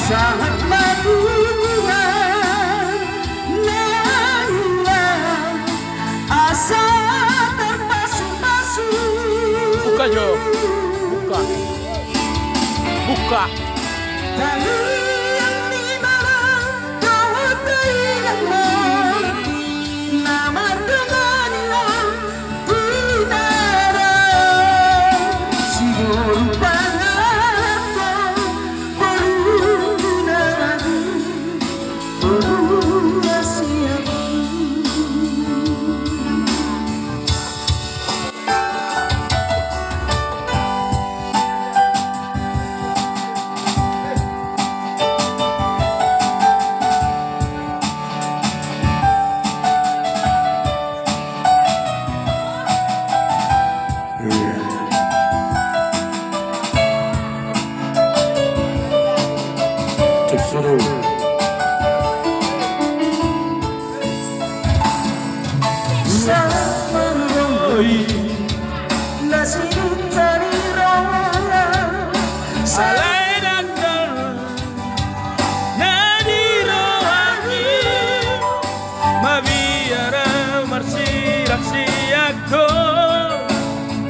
sangat madunya nailah asa terpasu-pasu. Buka Jo, buka, buka. Tali yang di mana kau teringatlah nama dengannya tidak ada sigur pangalan perundangan perunasiaku. Teksuruh Samaroi nasi dari raya Salai dangal nadirawani mabiara marsiak-siakku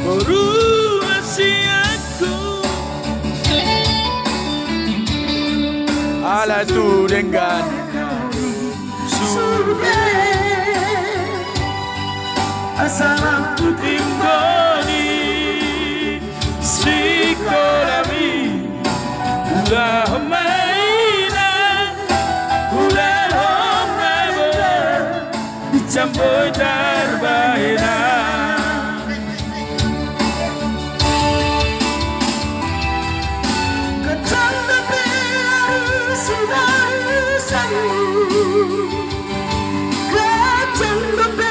berasiakku ala tu dengan sudah asal tu tinggoni sikolami ulah maina ulah homabora dicampur darbahina kecang tapi sudah sanggup kecang tapi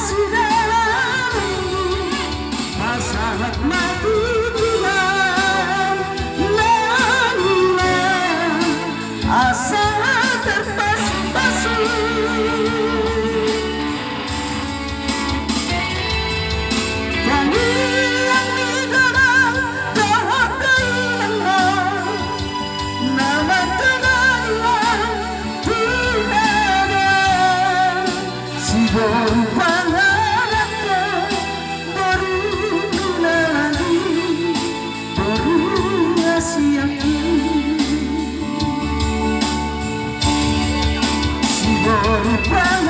sudah masalah mati Tuhan lalulah asa terpasu-pasu. Kami yang di dalam dalam keinginan nama Tuhanlah tidak ada si berpangalannya berundangan berunasiaku si berpangalannya